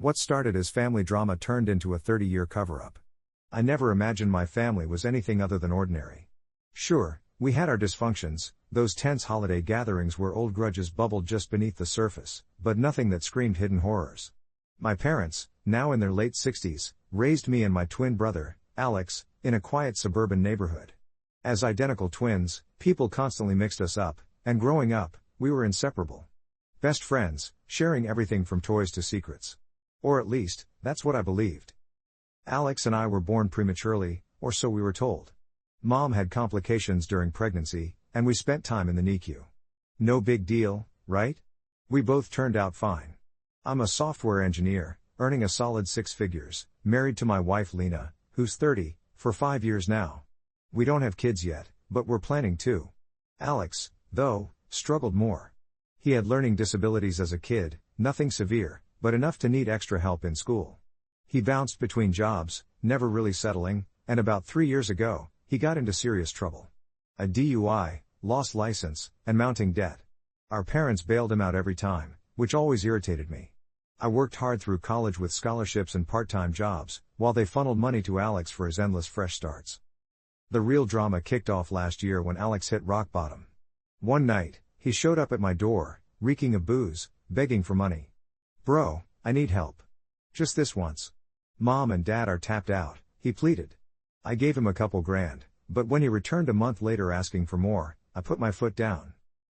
What started as family drama turned into a 30-year cover-up. I never imagined my family was anything other than ordinary. Sure, we had our dysfunctions, those tense holiday gatherings where old grudges bubbled just beneath the surface, but nothing that screamed hidden horrors. My parents, now in their late 60s, raised me and my twin brother, Alex, in a quiet suburban neighborhood. As identical twins, people constantly mixed us up, and growing up, we were inseparable. Best friends, sharing everything from toys to secrets. Or at least, that's what I believed. Alex and I were born prematurely, or so we were told. Mom had complications during pregnancy, and we spent time in the NICU. No big deal, right? We both turned out fine. I'm a software engineer, earning a solid 6 figures, married to my wife Lena, who's 30, for 5 years now. We don't have kids yet, but we're planning to. Alex, though, struggled more. He had learning disabilities as a kid, nothing severe, but enough to need extra help in school. He bounced between jobs, never really settling, and about 3 years ago, he got into serious trouble. A DUI, lost license, and mounting debt. Our parents bailed him out every time, which always irritated me. I worked hard through college with scholarships and part-time jobs, while they funneled money to Alex for his endless fresh starts. The real drama kicked off last year when Alex hit rock bottom. One night, he showed up at my door, reeking of booze, begging for money. "Bro, I need help. Just this once. Mom and Dad are tapped out," he pleaded. I gave him a couple grand, but when he returned a month later asking for more, I put my foot down.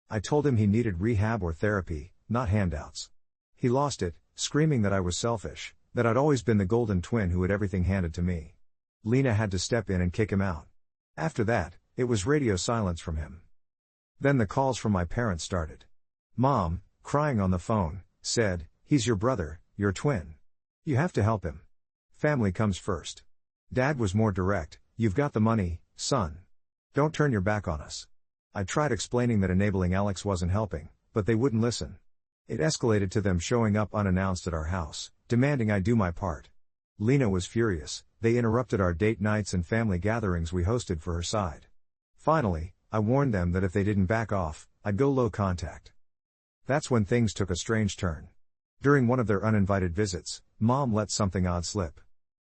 I told him he needed rehab or therapy, not handouts. He lost it, screaming that I was selfish, that I'd always been the golden twin who had everything handed to me. Lena had to step in and kick him out. After that, it was radio silence from him. Then the calls from my parents started. Mom, crying on the phone, said, "He's your brother, your twin. You have to help him. Family comes first." Dad was more direct, "You've got the money, son. Don't turn your back on us." I tried explaining that enabling Alex wasn't helping, but they wouldn't listen. It escalated to them showing up unannounced at our house, demanding I do my part. Lena was furious. They interrupted our date nights and family gatherings we hosted for her side. Finally, I warned them that if they didn't back off, I'd go low contact. That's when things took a strange turn. During one of their uninvited visits, Mom let something odd slip.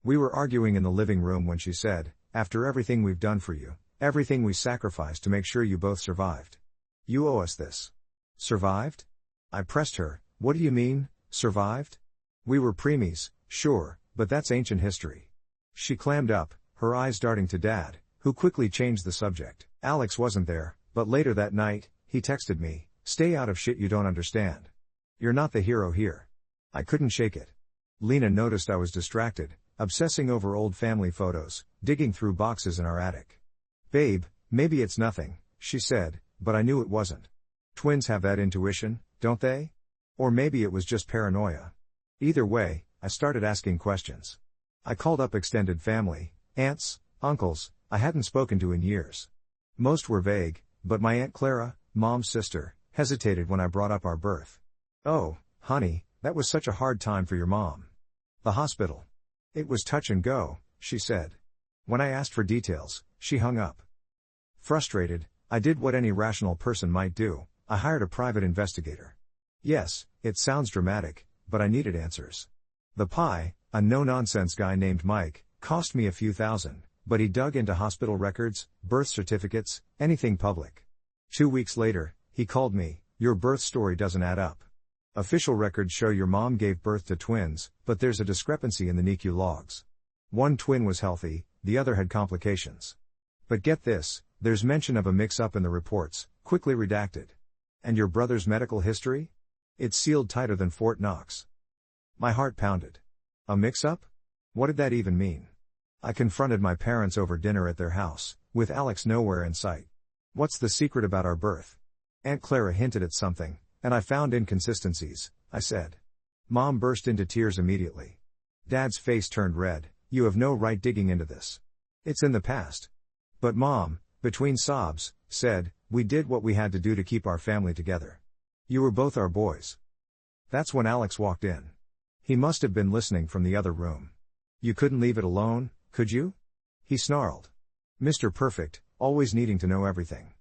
We were arguing in the living room when she said, "After everything we've done for you, everything we sacrificed to make sure you both survived. You owe us this." Survived? I pressed her, "What do you mean, survived? We were preemies, sure, but that's ancient history." She clammed up, her eyes darting to Dad, who quickly changed the subject. Alex wasn't there, but later that night, he texted me, "Stay out of shit you don't understand. You're not the hero here." I couldn't shake it. Lena noticed I was distracted, obsessing over old family photos, digging through boxes in our attic. "Babe, maybe it's nothing," she said, but I knew it wasn't. Twins have that intuition, don't they? Or maybe it was just paranoia. Either way, I started asking questions. I called up extended family, aunts, uncles, I hadn't spoken to in years. Most were vague, but my Aunt Clara, Mom's sister, hesitated when I brought up our birth. "Oh, honey, that was such a hard time for your mom. The hospital. It was touch and go," she said. When I asked for details, she hung up. Frustrated, I did what any rational person might do. I hired a private investigator. Yes, it sounds dramatic, but I needed answers. The PI, a no-nonsense guy named Mike, cost me a few thousand, but he dug into hospital records, birth certificates, anything public. 2 weeks later, he called me, "Your birth story doesn't add up. Official records show your mom gave birth to twins, but there's a discrepancy in the NICU logs. One twin was healthy, the other had complications. But get this, there's mention of a mix-up in the reports, quickly redacted. And your brother's medical history? It's sealed tighter than Fort Knox." My heart pounded. A mix-up? What did that even mean? I confronted my parents over dinner at their house, with Alex nowhere in sight. "What's the secret about our birth?" Aunt Clara hinted at something, and I found inconsistencies, I said. Mom burst into tears immediately. Dad's face turned red. "You have no right digging into this. It's in the past." But Mom, between sobs, said, "We did what we had to do to keep our family together. You were both our boys." That's when Alex walked in. He must have been listening from the other room. "You couldn't leave it alone, could you?" he snarled. Mr. Perfect, always needing to know everything.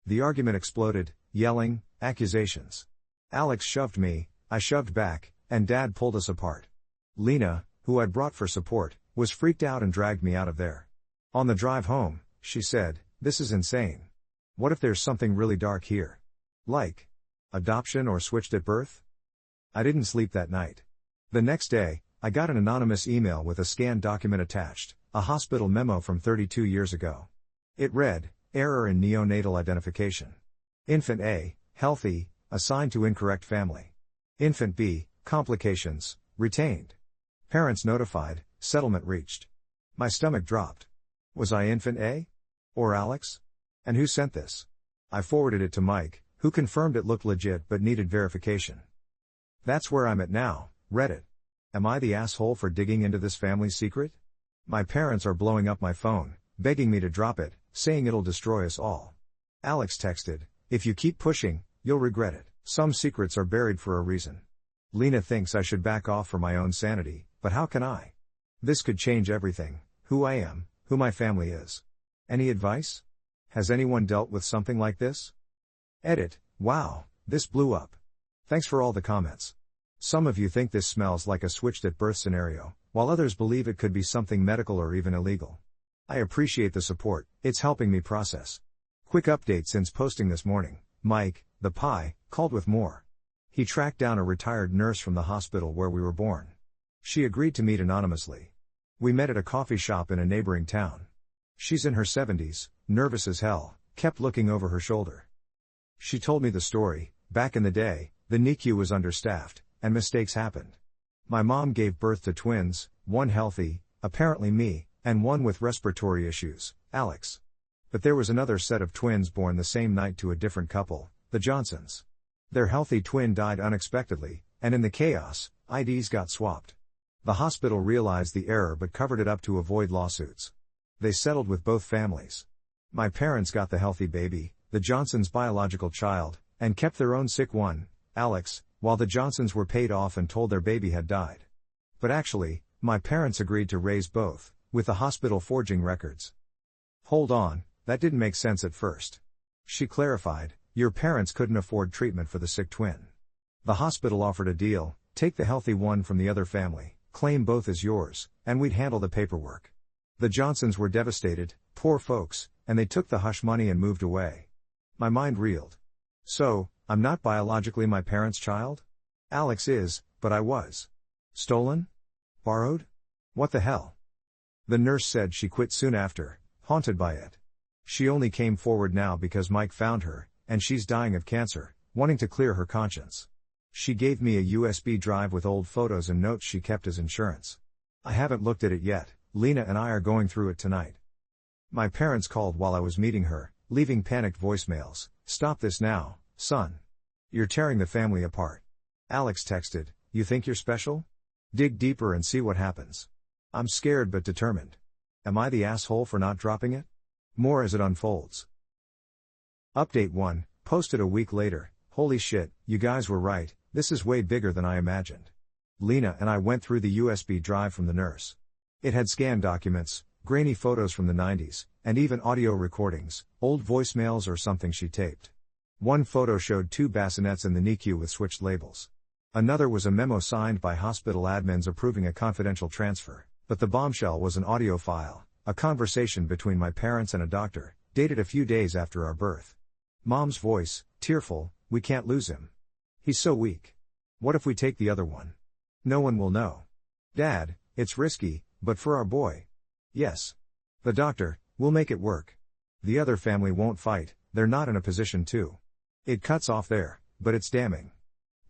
The argument exploded, yelling, accusations. Alex shoved me, I shoved back, and Dad pulled us apart. Lena, who I'd brought for support, was freaked out and dragged me out of there. On the drive home, she said, "This is insane. What if there's something really dark here? Like adoption or switched at birth?" I didn't sleep that night. The next day, I got an anonymous email with a scanned document attached, a hospital memo from 32 years ago. It read, "Error in neonatal identification. Infant A, healthy, assigned to incorrect family. Infant B, complications, retained. Parents notified, settlement reached." My stomach dropped. Was I infant A? Or Alex? And who sent this? I forwarded it to Mike, who confirmed it looked legit but needed verification. That's where I'm at now, Reddit. Am I the asshole for digging into this family secret? My parents are blowing up my phone, begging me to drop it, saying it'll destroy us all. Alex texted, "If you keep pushing, you'll regret it. Some secrets are buried for a reason." Lena thinks I should back off for my own sanity, but how can I? This could change everything: who I am, who my family is. Any advice? Has anyone dealt with something like this? Edit. Wow, this blew up. Thanks for all the comments. Some of you think this smells like a switched at birth scenario, while others believe it could be something medical or even illegal. I appreciate the support, it's helping me process. Quick update since posting this morning: Mike, the pie, called with more. He tracked down a retired nurse from the hospital where we were born. She agreed to meet anonymously. We met at a coffee shop in a neighboring town. She's in her 70s, nervous as hell, kept looking over her shoulder. She told me the story. Back in the day, the NICU was understaffed, and mistakes happened. My mom gave birth to twins, one healthy, apparently me, and one with respiratory issues, Alex. But there was another set of twins born the same night to a different couple, the Johnsons. Their healthy twin died unexpectedly, and in the chaos, IDs got swapped. The hospital realized the error but covered it up to avoid lawsuits. They settled with both families. My parents got the healthy baby, the Johnsons' biological child, and kept their own sick one, Alex, while the Johnsons were paid off and told their baby had died. But actually, my parents agreed to raise both, with the hospital forging records. Hold on, that didn't make sense at first. She clarified, "Your parents couldn't afford treatment for the sick twin. The hospital offered a deal: take the healthy one from the other family, claim both as yours, and we'd handle the paperwork." The Johnsons were devastated, poor folks, and they took the hush money and moved away. My mind reeled. So, I'm not biologically my parents' child? Alex is, but I was. Stolen? Borrowed? What the hell? The nurse said she quit soon after, haunted by it. She only came forward now because Mike found her, and she's dying of cancer, wanting to clear her conscience. She gave me a USB drive with old photos and notes she kept as insurance. I haven't looked at it yet. Lena and I are going through it tonight. My parents called while I was meeting her, leaving panicked voicemails. "Stop this now, son. You're tearing the family apart." Alex texted, "You think you're special? Dig deeper and see what happens." I'm scared but determined. Am I the asshole for not dropping it? More as it unfolds. Update 1, posted a week later. Holy shit, you guys were right, this is way bigger than I imagined. Lena and I went through the USB drive from the nurse. It had scanned documents, grainy photos from the 90s, and even audio recordings, old voicemails or something she taped. One photo showed 2 bassinets in the NICU with switched labels. Another was a memo signed by hospital admins approving a confidential transfer, but the bombshell was an audio file, a conversation between my parents and a doctor, dated a few days after our birth. Mom's voice, tearful, "We can't lose him. He's so weak. What if we take the other one? No one will know. Dad, it's risky, but for our boy. Yes. The doctor, we'll make it work. The other family won't fight, they're not in a position to." It cuts off there, but it's damning.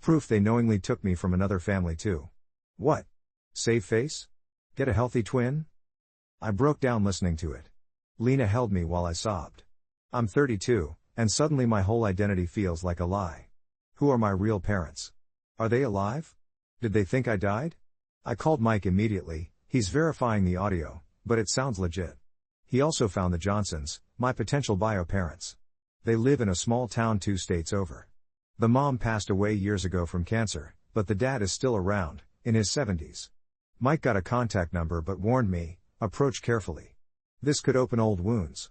Proof they knowingly took me from another family too. What? Save face? Get a healthy twin? I broke down listening to it. Lena held me while I sobbed. I'm 32, and suddenly my whole identity feels like a lie. Who are my real parents? Are they alive? Did they think I died? I called Mike immediately. He's verifying the audio, but it sounds legit. He also found the Johnsons, my potential bio-parents. They live in a small town 2 states over. The mom passed away years ago from cancer, but the dad is still around, in his 70s. Mike got a contact number but warned me, approach carefully. This could open old wounds.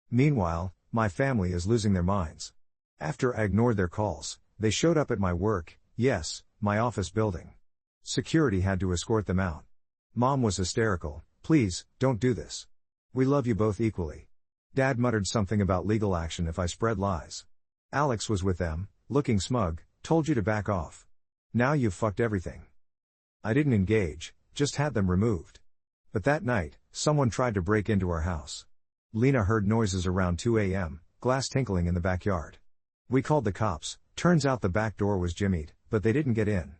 Meanwhile, my family is losing their minds. After I ignored their calls, they showed up at my work, yes, my office building. Security had to escort them out. Mom was hysterical. "Please, don't do this. We love you both equally." Dad muttered something about legal action if I spread lies. Alex was with them, looking smug. "Told you to back off. Now you've fucked everything." I didn't engage, just had them removed. But that night, someone tried to break into our house. Lena heard noises around 2 a.m., glass tinkling in the backyard. We called the cops. Turns out the back door was jimmied, but they didn't get in.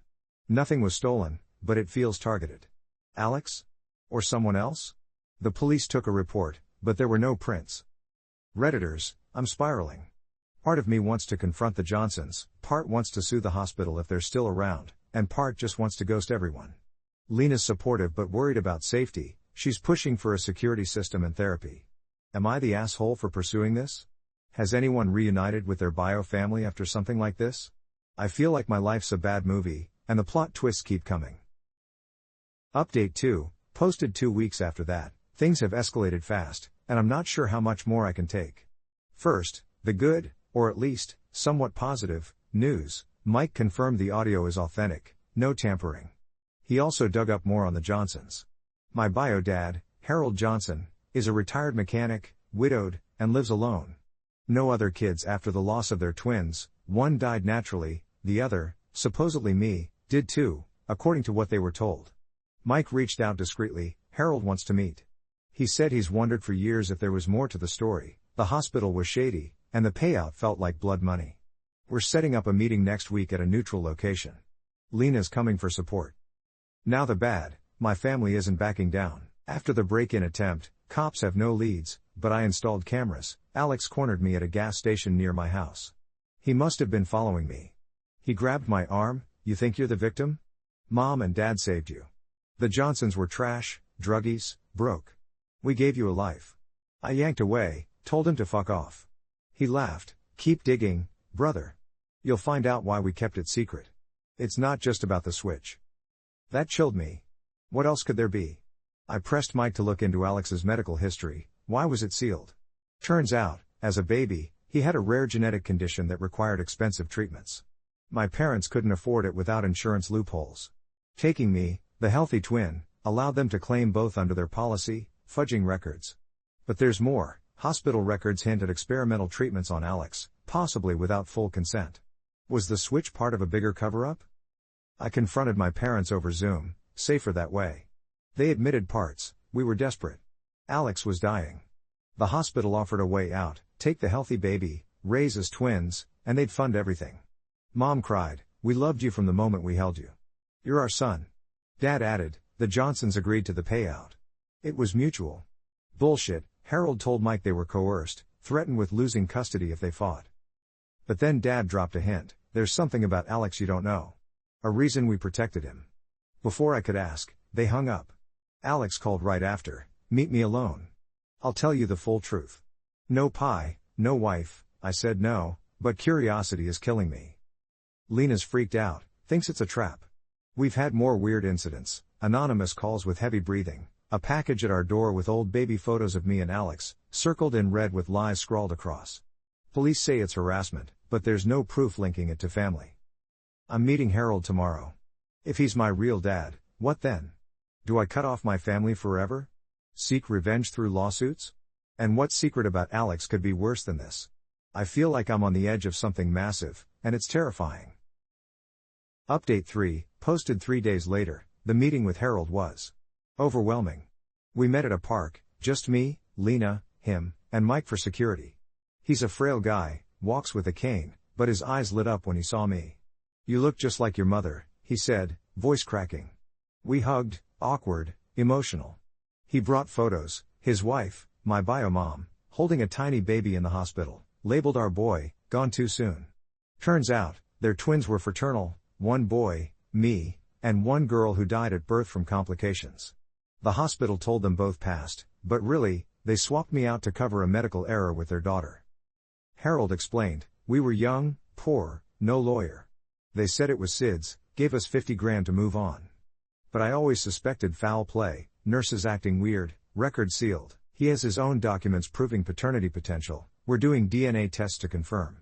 Nothing was stolen, but it feels targeted. Alex? Or someone else? The police took a report, but there were no prints. Redditors, I'm spiraling. Part of me wants to confront the Johnsons, part wants to sue the hospital if they're still around, and part just wants to ghost everyone. Lena's supportive but worried about safety. She's pushing for a security system and therapy. Am I the asshole for pursuing this? Has anyone reunited with their bio family after something like this? I feel like my life's a bad movie, and the plot twists keep coming. Update 2, posted 2 weeks after that. Things have escalated fast, and I'm not sure how much more I can take. First, the good, or at least, somewhat positive, news. Mike confirmed the audio is authentic, no tampering. He also dug up more on the Johnsons. My bio dad, Harold Johnson, is a retired mechanic, widowed, and lives alone. No other kids after the loss of their twins. One died naturally, the other, supposedly me, did too, according to what they were told. Mike reached out discreetly. Harold wants to meet. He said he's wondered for years if there was more to the story. The hospital was shady, and the payout felt like blood money. We're setting up a meeting next week at a neutral location. Lena's coming for support. Now the bad, my family isn't backing down. After the break-in attempt, cops have no leads, but I installed cameras. Alex cornered me at a gas station near my house. He must have been following me. He grabbed my arm. "You think you're the victim? Mom and Dad saved you. The Johnsons were trash, druggies, broke. We gave you a life." I yanked away, told him to fuck off. He laughed. "Keep digging, brother. You'll find out why we kept it secret. It's not just about the switch." That chilled me. What else could there be? I pressed Mike to look into Alex's medical history. Why was it sealed? Turns out, as a baby, he had a rare genetic condition that required expensive treatments. My parents couldn't afford it without insurance loopholes. Taking me, the healthy twin, allowed them to claim both under their policy, fudging records. But there's more. Hospital records hint at experimental treatments on Alex, possibly without full consent. Was the switch part of a bigger cover-up? I confronted my parents over Zoom, safer that way. They admitted parts. We were desperate. Alex was dying. The hospital offered a way out: take the healthy baby, raise as twins, and they'd fund everything. Mom cried, "We loved you from the moment we held you. You're our son." Dad added, "The Johnsons agreed to the payout. It was mutual." Bullshit. Harold told Mike they were coerced, threatened with losing custody if they fought. But then Dad dropped a hint: "There's something about Alex you don't know. A reason we protected him." Before I could ask, they hung up. Alex called right after. "Meet me alone. I'll tell you the full truth." "No pie, no wife," I said. "No, but curiosity is killing me." Lena's freaked out, thinks it's a trap. We've had more weird incidents: anonymous calls with heavy breathing, a package at our door with old baby photos of me and Alex, circled in red with lies scrawled across. Police say it's harassment, but there's no proof linking it to family. I'm meeting Harold tomorrow. If he's my real dad, what then? Do I cut off my family forever? Seek revenge through lawsuits? And what secret about Alex could be worse than this? I feel like I'm on the edge of something massive, and it's terrifying. Update 3, posted 3 days later. The meeting with Harold was overwhelming. We met at a park, just me, Lena, him, and Mike for security. He's a frail guy, walks with a cane, but his eyes lit up when he saw me. "You look just like your mother," he said, voice cracking. We hugged, awkward, emotional. He brought photos: his wife, my bio mom, holding a tiny baby in the hospital, labeled our boy, gone too soon. Turns out, their twins were fraternal, one boy, me, and one girl who died at birth from complications. The hospital told them both passed, but really, they swapped me out to cover a medical error with their daughter. Harold explained, "We were young, poor, no lawyer. They said it was SIDS, gave us 50 grand to move on. But I always suspected foul play, nurses acting weird, record sealed. He has his own documents proving paternity potential. We're doing DNA tests to confirm.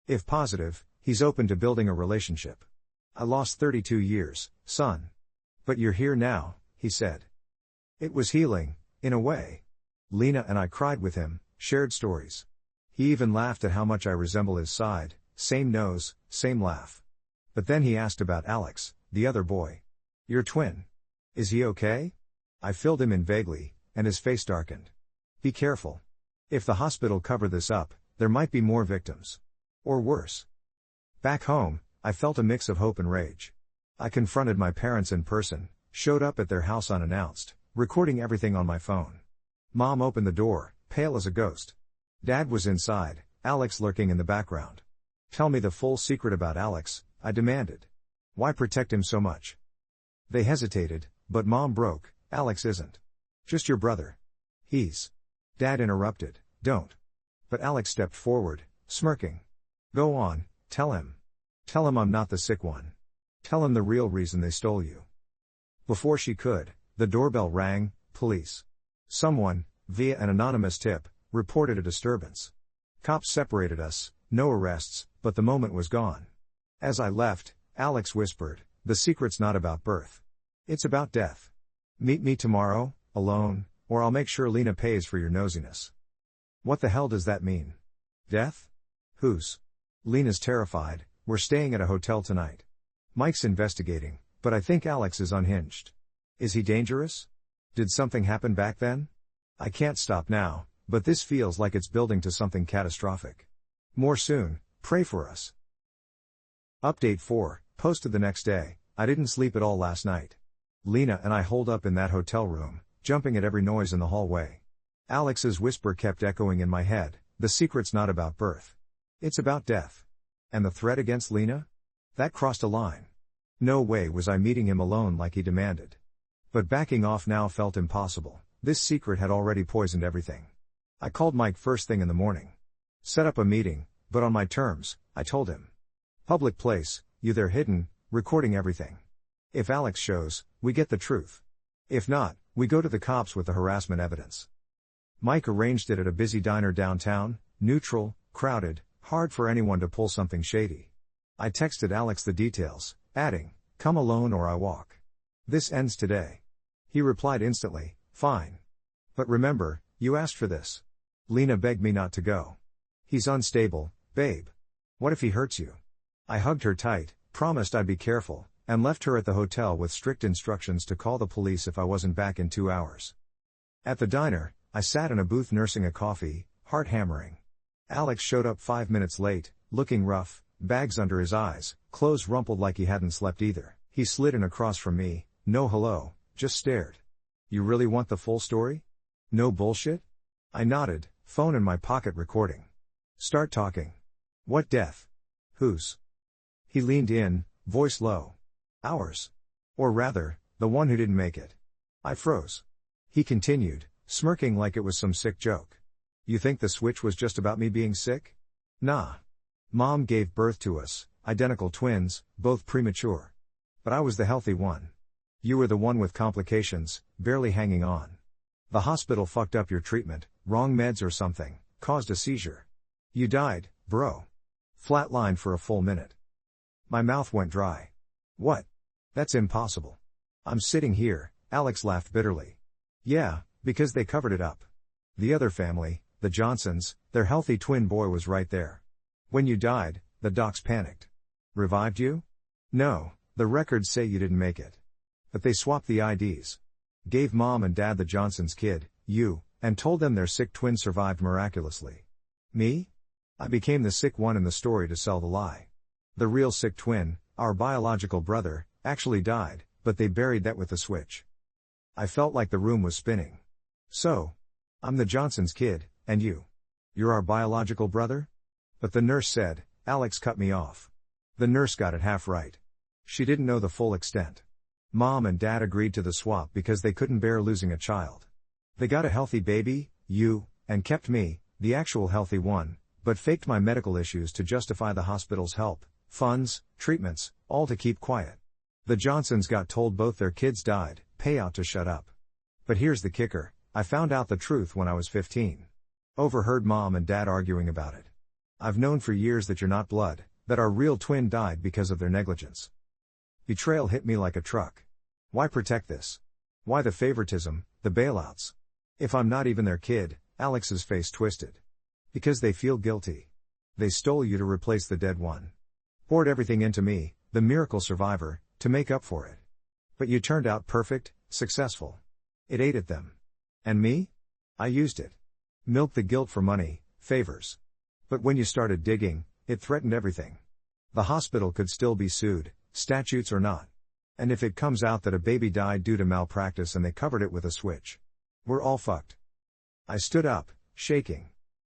If positive, he's open to building a relationship. I lost 32 years, son. But you're here now, he said. It was healing, in a way. Lena and I cried with him, shared stories. He even laughed at how much I resemble his side, same nose, same laugh. But then he asked about Alex, the other boy. Your twin. Is he okay? I filled him in vaguely, and his face darkened. Be careful. If the hospital cover this up, there might be more victims. Or worse. Back home, I felt a mix of hope and rage. I confronted my parents in person, showed up at their house unannounced, recording everything on my phone. Mom opened the door, pale as a ghost. Dad was inside, Alex lurking in the background. Tell me the full secret about Alex, I demanded. Why protect him so much? They hesitated, but Mom broke, Alex isn't. Just your brother. He's. Dad interrupted, don't. But Alex stepped forward, smirking. Go on, tell him. Tell him I'm not the sick one. Tell him the real reason they stole you. Before she could, the doorbell rang, police. Someone, via an anonymous tip, reported a disturbance. Cops separated us, no arrests, but the moment was gone. As I left, Alex whispered, the secret's not about birth. It's about death. Meet me tomorrow, alone, or I'll make sure Lena pays for your nosiness. What the hell does that mean? Death? Whose? Lena's terrified, we're staying at a hotel tonight. Mike's investigating, but I think Alex is unhinged. Is he dangerous? Did something happen back then? I can't stop now, but this feels like it's building to something catastrophic. More soon, pray for us. Update 4, posted the next day, I didn't sleep at all last night. Lena and I holed up in that hotel room, jumping at every noise in the hallway. Alex's whisper kept echoing in my head, the secret's not about birth. It's about death. And the threat against Lena? That crossed a line. No way was I meeting him alone like he demanded. But backing off now felt impossible, this secret had already poisoned everything. I called Mike first thing in the morning. Set up a meeting, but on my terms, I told him. Public place, you there hidden, recording everything. If Alex shows, we get the truth. If not, we go to the cops with the harassment evidence. Mike arranged it at a busy diner downtown, neutral, crowded, hard for anyone to pull something shady. I texted Alex the details, adding, come alone or I walk. This ends today. He replied instantly, fine. But remember, you asked for this. Lena begged me not to go. He's unstable, babe. What if he hurts you? I hugged her tight, promised I'd be careful, and left her at the hotel with strict instructions to call the police if I wasn't back in 2 hours. At the diner, I sat in a booth nursing a coffee, heart hammering. Alex showed up 5 minutes late, looking rough, bags under his eyes, clothes rumpled like he hadn't slept either. He slid in across from me, no hello, just stared. You really want the full story? No bullshit? I nodded, phone in my pocket recording. Start talking. What death? Whose? He leaned in, voice low. Ours. Or rather, the one who didn't make it. I froze. He continued, smirking like it was some sick joke. You think the switch was just about me being sick? Nah. Mom gave birth to us, identical twins, both premature. But I was the healthy one. You were the one with complications, barely hanging on. The hospital fucked up your treatment, wrong meds or something, caused a seizure. You died, bro. Flatlined for a full minute. My mouth went dry. What? That's impossible. I'm sitting here, Alex laughed bitterly. Yeah, because they covered it up. The other family, the Johnsons, their healthy twin boy was right there. When you died, the docs panicked. Revived you? No, the records say you didn't make it. But they swapped the IDs. Gave mom and dad the Johnsons' kid, you, and told them their sick twin survived miraculously. Me? I became the sick one in the story to sell the lie. The real sick twin, our biological brother, actually died, but they buried that with the switch. I felt like the room was spinning. So, I'm the Johnson's kid, and you're our biological brother? But the nurse said, Alex cut me off. The nurse got it half right. She didn't know the full extent. Mom and dad agreed to the swap because they couldn't bear losing a child. They got a healthy baby, you, and kept me, the actual healthy one, but faked my medical issues to justify the hospital's help, funds, treatments, all to keep quiet. The Johnsons got told both their kids died, payout to shut up. But here's the kicker, I found out the truth when I was 15. Overheard mom and dad arguing about it. I've known for years that you're not blood, that our real twin died because of their negligence. Betrayal hit me like a truck. Why protect this? Why the favoritism, the bailouts? If I'm not even their kid, Alex's face twisted. Because they feel guilty. They stole you to replace the dead one. Poured everything into me, the miracle survivor, to make up for it. But you turned out perfect, successful. It ate at them. And me? I used it. Milked the guilt for money, favors. But when you started digging, it threatened everything. The hospital could still be sued, statutes or not. And if it comes out that a baby died due to malpractice and they covered it with a switch, we're all fucked. I stood up, shaking.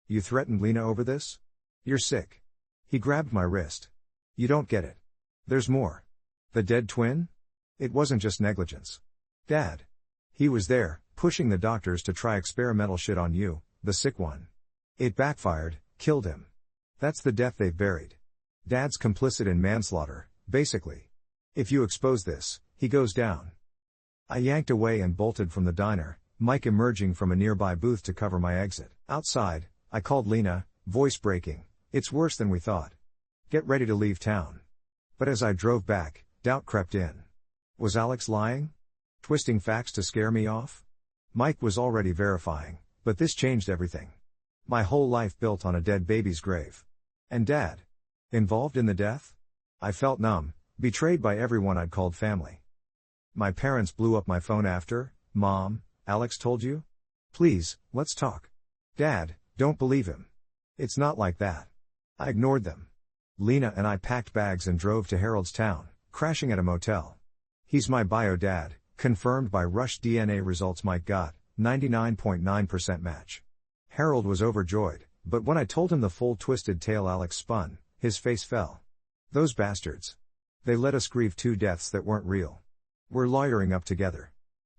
You threatened Lena over this? You're sick. He grabbed my wrist. You don't get it. There's more. The dead twin? It wasn't just negligence. Dad. He was there, pushing the doctors to try experimental shit on you, the sick one. It backfired, killed him. That's the death they've buried. Dad's complicit in manslaughter, basically. If you expose this, he goes down. I yanked away and bolted from the diner, Mike emerging from a nearby booth to cover my exit. Outside, I called Lena, voice breaking. It's worse than we thought. Get ready to leave town. But as I drove back, doubt crept in. Was Alex lying? Twisting facts to scare me off? Mike was already verifying, but this changed everything. My whole life built on a dead baby's grave. And Dad? Involved in the death? I felt numb, betrayed by everyone I'd called family. My parents blew up my phone after. Mom, Alex told you? Please, let's talk. Dad, don't believe him. It's not like that. I ignored them. Lena and I packed bags and drove to Haroldstown, crashing at a motel. He's my bio dad, confirmed by Rush DNA results Mike got, 99.9% match. Harold was overjoyed, but when I told him the full twisted tale Alex spun, his face fell. Those bastards. They let us grieve two deaths that weren't real. We're lawyering up together.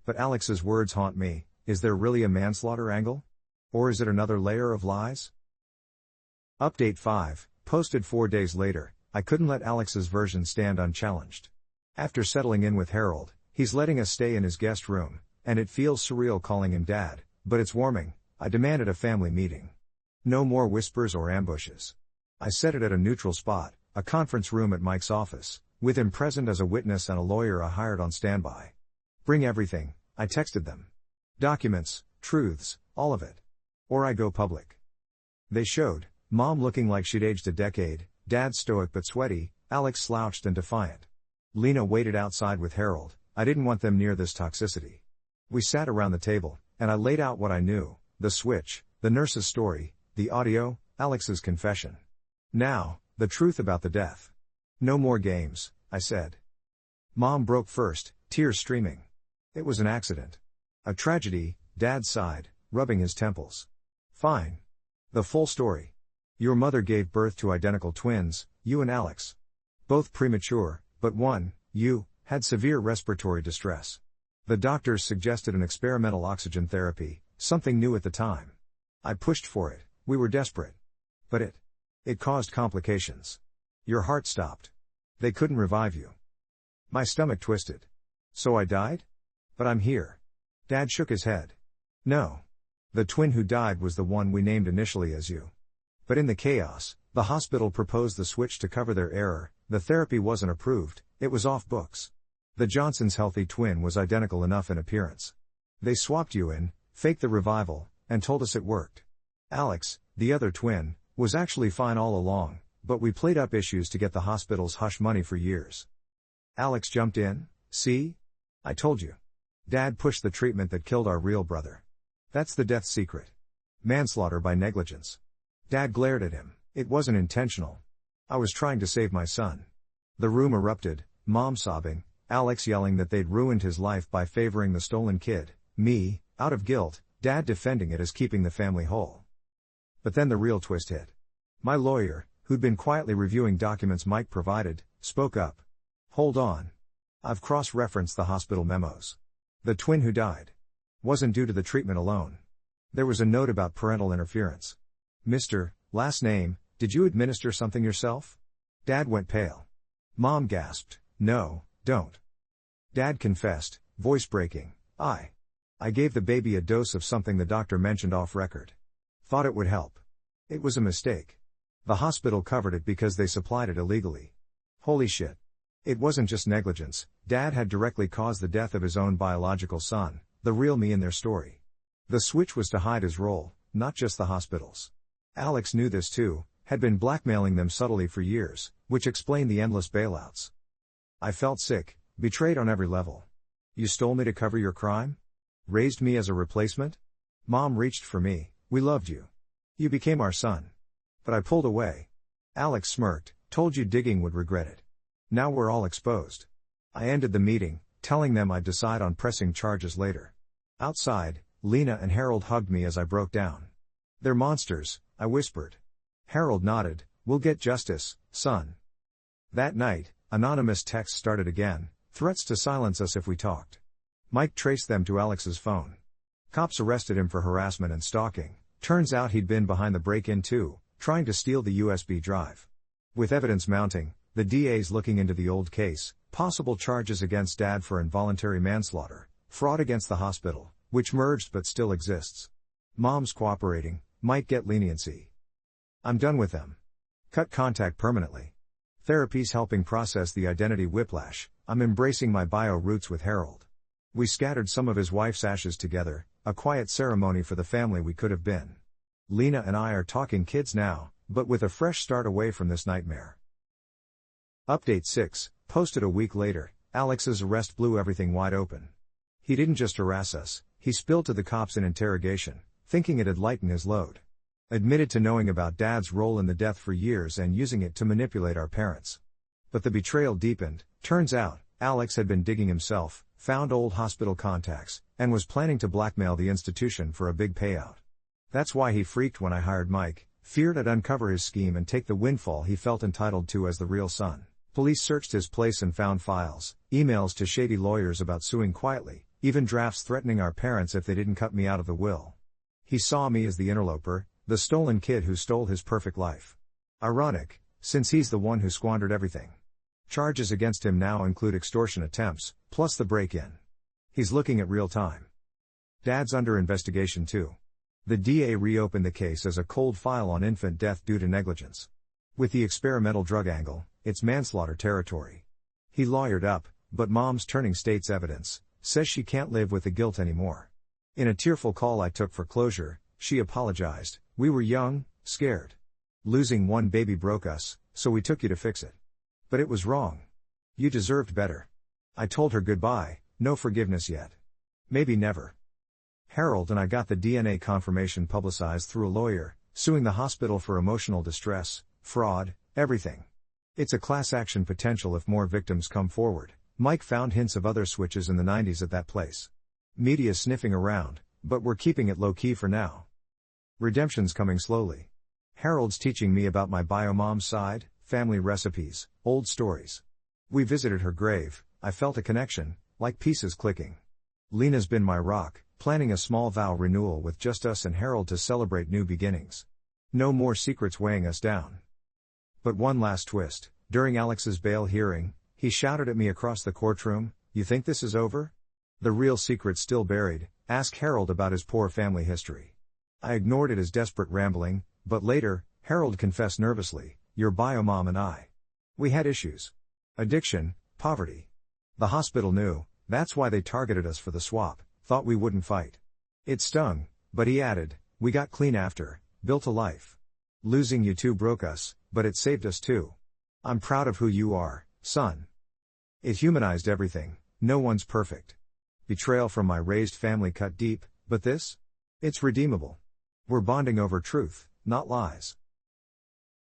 But Alex's words haunt me. Is there really a manslaughter angle? Or is it another layer of lies? Update 5, posted 4 days later. I couldn't let Alex's version stand unchallenged. After settling in with Harold, he's letting us stay in his guest room, and it feels surreal calling him Dad, but it's warming. I demanded a family meeting. No more whispers or ambushes. I set it at a neutral spot, a conference room at Mike's office, with him present as a witness and a lawyer I hired on standby. Bring everything, I texted them. Documents, truths, all of it. Or I go public. They showed, Mom looking like she'd aged a decade, Dad stoic but sweaty, Alex slouched and defiant. Lena waited outside with Harold. I didn't want them near this toxicity. We sat around the table, and I laid out what I knew, the switch, the nurse's story, the audio, Alex's confession. Now, the truth about the death. No more games, I said. Mom broke first, tears streaming. It was an accident. A tragedy, Dad sighed, rubbing his temples. Fine. The full story. Your mother gave birth to identical twins, you and Alex. Both premature, but one, you, had severe respiratory distress. The doctors suggested an experimental oxygen therapy, something new at the time. I pushed for it, we were desperate. But it caused complications. Your heart stopped. They couldn't revive you. My stomach twisted. So I died? But I'm here. Dad shook his head. No. The twin who died was the one we named initially as you. But in the chaos, the hospital proposed the switch to cover their error. The therapy wasn't approved, it was off books. The Johnson's healthy twin was identical enough in appearance. They swapped you in, faked the revival, and told us it worked. Alex, the other twin, was actually fine all along, but we played up issues to get the hospital's hush money for years. Alex jumped in. See? I told you. Dad pushed the treatment that killed our real brother. That's the death secret. Manslaughter by negligence. Dad glared at him. It wasn't intentional. I was trying to save my son. The room erupted, Mom sobbing, Alex yelling that they'd ruined his life by favoring the stolen kid, me, out of guilt, Dad defending it as keeping the family whole. But then the real twist hit. My lawyer, who'd been quietly reviewing documents Mike provided, spoke up. Hold on. I've cross-referenced the hospital memos. The twin who died wasn't due to the treatment alone. There was a note about parental interference. Mr. Last name, did you administer something yourself? Dad went pale. Mom gasped, no, don't. Dad confessed, voice breaking, I gave the baby a dose of something the doctor mentioned off record. Thought it would help. It was a mistake. The hospital covered it because they supplied it illegally. Holy shit. It wasn't just negligence, Dad had directly caused the death of his own biological son, the real me in their story. The switch was to hide his role, not just the hospitals. Alex knew this too, had been blackmailing them subtly for years, which explained the endless bailouts. I felt sick, betrayed on every level. You stole me to cover your crime? Raised me as a replacement? Mom reached for me, we loved you. You became our son. But I pulled away. Alex smirked, told you digging would regret it. Now we're all exposed. I ended the meeting, telling them I'd decide on pressing charges later. Outside, Lena and Harold hugged me as I broke down. They're monsters, I whispered. Harold nodded, we'll get justice, son. That night, anonymous texts started again, threats to silence us if we talked. Mike traced them to Alex's phone. Cops arrested him for harassment and stalking. Turns out he'd been behind the break-in too, trying to steal the USB drive. With evidence mounting, the DA's looking into the old case, possible charges against Dad for involuntary manslaughter, fraud against the hospital, which merged but still exists. Mom's cooperating, might get leniency. I'm done with them. Cut contact permanently. Therapy's helping process the identity whiplash, I'm embracing my bio roots with Harold. We scattered some of his wife's ashes together, a quiet ceremony for the family we could have been. Lena and I are talking kids now, but with a fresh start away from this nightmare. Update 6, posted a week later, Alex's arrest blew everything wide open. He didn't just harass us, he spilled to the cops in interrogation, thinking it'd lighten his load. Admitted to knowing about Dad's role in the death for years and using it to manipulate our parents. But the betrayal deepened. Turns out, Alex had been digging himself, found old hospital contacts, and was planning to blackmail the institution for a big payout. That's why he freaked when I hired Mike, feared I'd uncover his scheme and take the windfall he felt entitled to as the real son. Police searched his place and found files, emails to shady lawyers about suing quietly, even drafts threatening our parents if they didn't cut me out of the will. He saw me as the interloper, the stolen kid who stole his perfect life. Ironic, since he's the one who squandered everything. Charges against him now include extortion attempts, plus the break-in. He's looking at real time. Dad's under investigation too. The DA reopened the case as a cold file on infant death due to negligence. With the experimental drug angle, it's manslaughter territory. He lawyered up, but Mom's turning state's evidence, says she can't live with the guilt anymore. In a tearful call I took for closure, she apologized, we were young, scared. Losing one baby broke us, so we took you to fix it. But it was wrong. You deserved better. I told her goodbye, no forgiveness yet. Maybe never. Harold and I got the DNA confirmation publicized through a lawyer, suing the hospital for emotional distress, fraud, everything. It's a class action potential if more victims come forward. Mike found hints of other switches in the 90s at that place. Media sniffing around, but we're keeping it low-key for now. Redemption's coming slowly. Harold's teaching me about my bio-mom's side, family recipes, old stories. We visited her grave, I felt a connection, like pieces clicking. Lena's been my rock, planning a small vow renewal with just us and Harold to celebrate new beginnings. No more secrets weighing us down. But one last twist, during Alex's bail hearing, he shouted at me across the courtroom, you think this is over? The real secret's still buried, ask Harold about his poor family history. I ignored it as desperate rambling, but later, Harold confessed nervously, your bio-mom and I. We had issues. Addiction, poverty. The hospital knew, that's why they targeted us for the swap, thought we wouldn't fight. It stung, but he added, we got clean after, built a life. Losing you two broke us, but it saved us too. I'm proud of who you are, son. It humanized everything, no one's perfect. Betrayal from my raised family cut deep, but this? It's redeemable. We're bonding over truth, not lies.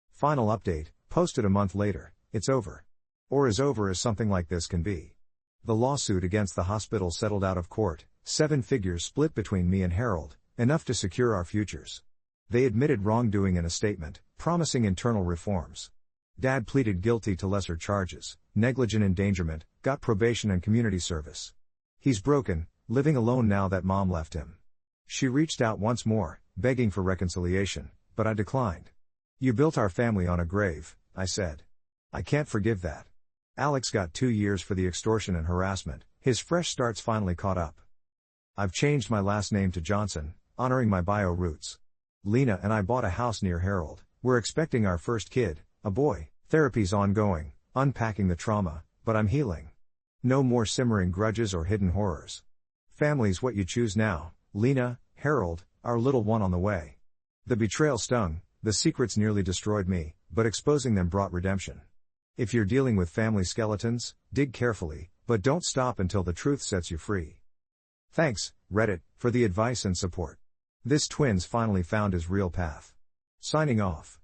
Final update, posted a month later, it's over. Or as over as something like this can be. The lawsuit against the hospital settled out of court, 7 figures split between me and Harold, enough to secure our futures. They admitted wrongdoing in a statement, promising internal reforms. Dad pleaded guilty to lesser charges, negligent endangerment, got probation and community service. He's broken, living alone now that Mom left him. She reached out once more, begging for reconciliation, but I declined. You built our family on a grave, I said. I can't forgive that. Alex got 2 years for the extortion and harassment, his fresh start's finally caught up. I've changed my last name to Johnson, honoring my bio roots. Lena and I bought a house near Harold, we're expecting our first kid, a boy. Therapy's ongoing, unpacking the trauma, but I'm healing. No more simmering grudges or hidden horrors. Family's what you choose now, Lena, Harold, our little one on the way. The betrayal stung, the secrets nearly destroyed me, but exposing them brought redemption. If you're dealing with family skeletons, dig carefully, but don't stop until the truth sets you free. Thanks, Reddit, for the advice and support. This twins finally found his real path. Signing off.